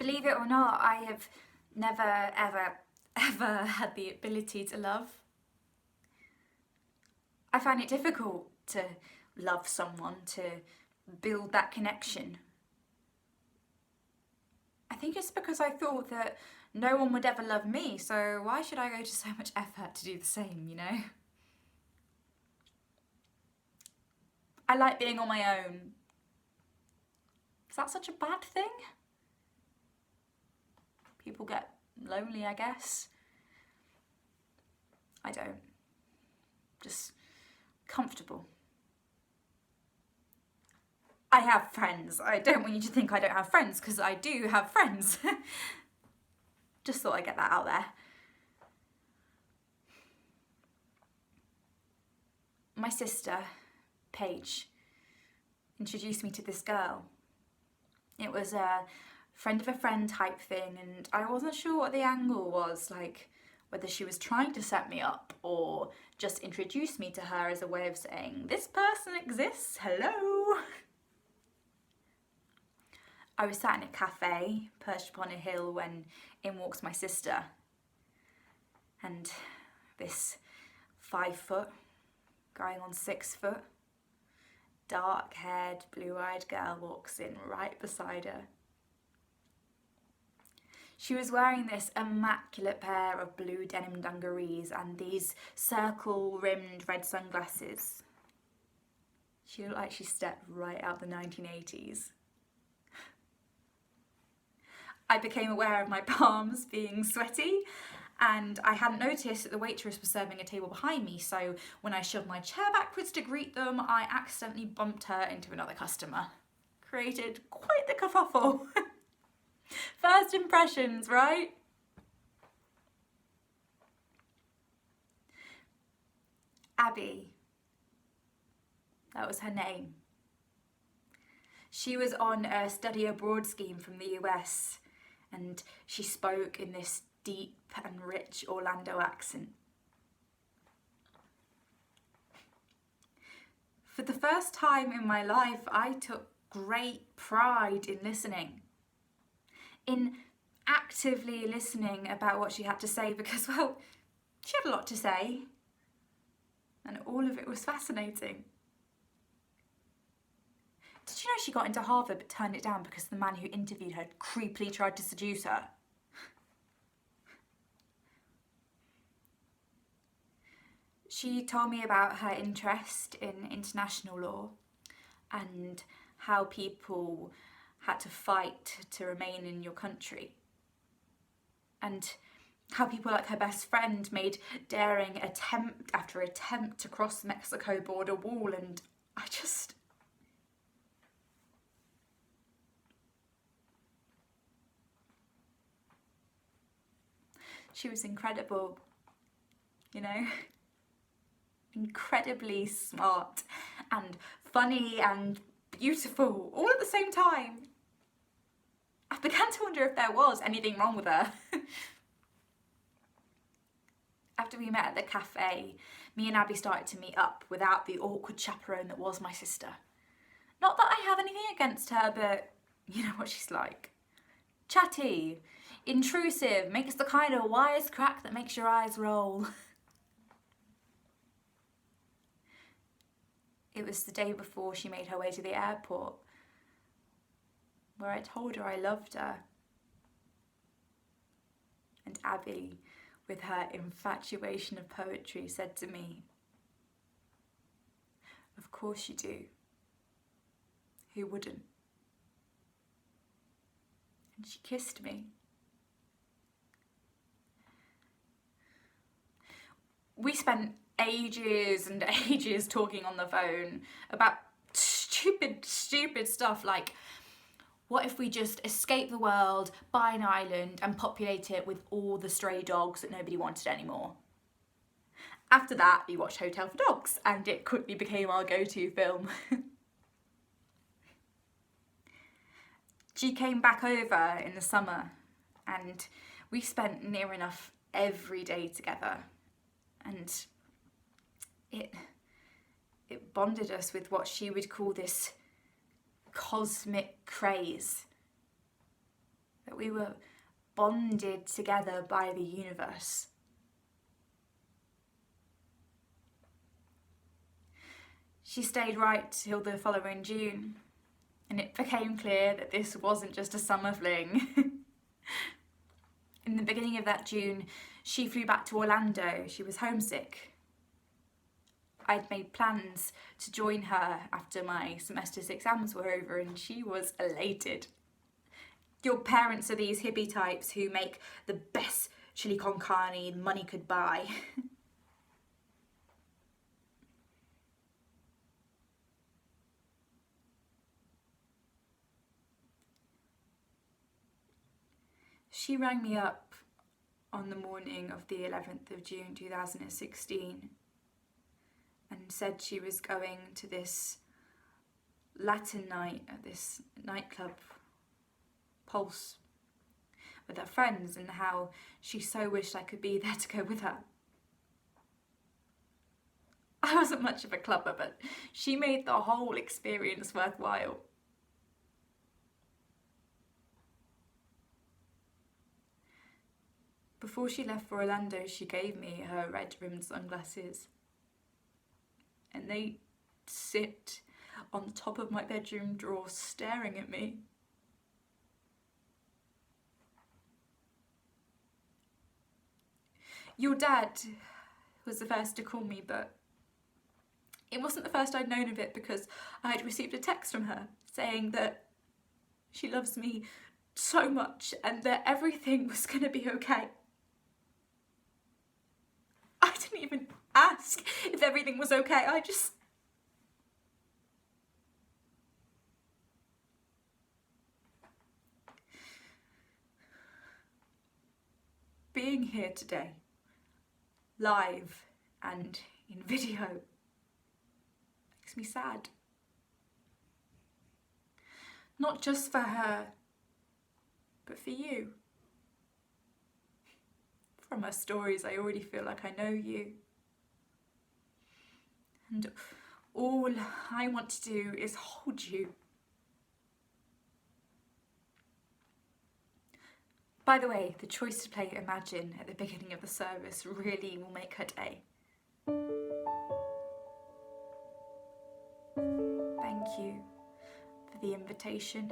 Believe it or not, I have never, ever had the ability to love. I find it difficult to love someone, to build that connection. I think it's because I thought that no one would ever love me, so why should I go to so much effort to do the same, you know? I like being on my own. Is that such a bad thing? People get lonely, I guess. I don't. Just comfortable. I have friends. I don't want you to think I don't have friends, because I do have friends. Just thought I'd get that out there. My sister, Paige, introduced me to this girl. It was a friend of a friend type thing, and I wasn't sure what the angle was, like whether she was trying to set me up or just introduce me to her as a way of saying, this person exists, hello. I was sat in a cafe, perched upon a hill, when in walks my sister. And this 5 foot, going on 6 foot, dark-haired, blue-eyed girl walks in right beside her. She was wearing this immaculate pair of blue denim dungarees and these circle-rimmed red sunglasses. She looked like she stepped right out the 1980s. I became aware of my palms being sweaty, and I hadn't noticed that the waitress was serving a table behind me, so when I shoved my chair backwards to greet them, I accidentally bumped her into another customer. Created quite the kerfuffle. First impressions, right? Abby. That was her name. She was on a study abroad scheme from the US, and she spoke in this deep and rich Orlando accent. For the first time in my life, I took great pride in listening. In actively listening about what she had to say, because, well, she had a lot to say, and all of it was fascinating. Did you know she got into Harvard but turned it down because the man who interviewed her creepily tried to seduce her? She told me about her interest in international law and how people had to fight to remain in your country, and how people like her best friend made daring attempt after attempt to cross the Mexico border wall, and she was incredible, you know? Incredibly smart and funny and beautiful all at the same time. I began to wonder if there was anything wrong with her. After we met at the cafe, me and Abby started to meet up without the awkward chaperone that was my sister. Not that I have anything against her, but you know what she's like. Chatty, intrusive, makes the kind of wisecrack that makes your eyes roll. It was the day before she made her way to the airport, where I told her I loved her. And Abby, with her infatuation of poetry, said to me, "Of course you do. Who wouldn't?" And she kissed me. We spent ages and ages talking on the phone about stupid stuff like, what if we just escape the world, buy an island and populate it with all the stray dogs that nobody wanted anymore? After that, we watched Hotel for Dogs, and it quickly became our go-to film. She came back over in the summer, and we spent near enough every day together, and it bonded us with what she would call this cosmic craze that we were bonded together by the universe. She stayed right till the following June, and it became clear that this wasn't just a summer fling. In the beginning of that June, she flew back to Orlando. She was homesick. I'd made plans to join her after my semester 6 exams were over, and she was elated. Your parents are these hippie types who make the best chili con carne money could buy. She rang me up on the morning of the 11th of June 2016 and said she was going to this Latin night at this nightclub, Pulse, with her friends, and how she so wished I could be there to go with her. I wasn't much of a clubber, but she made the whole experience worthwhile. Before she left for Orlando, she gave me her red-rimmed sunglasses, and they sit on the top of my bedroom drawer staring at me. Your dad was the first to call me, but it wasn't the first I'd known of it, because I had received a text from her saying that she loves me so much and that everything was going to be okay. I didn't even ask if everything was okay. I just... Being here today, live and in video, makes me sad. Not just for her, but for you. From our stories, I already feel like I know you. And all I want to do is hold you. By the way, the choice to play Imagine at the beginning of the service really will make her day. Thank you for the invitation.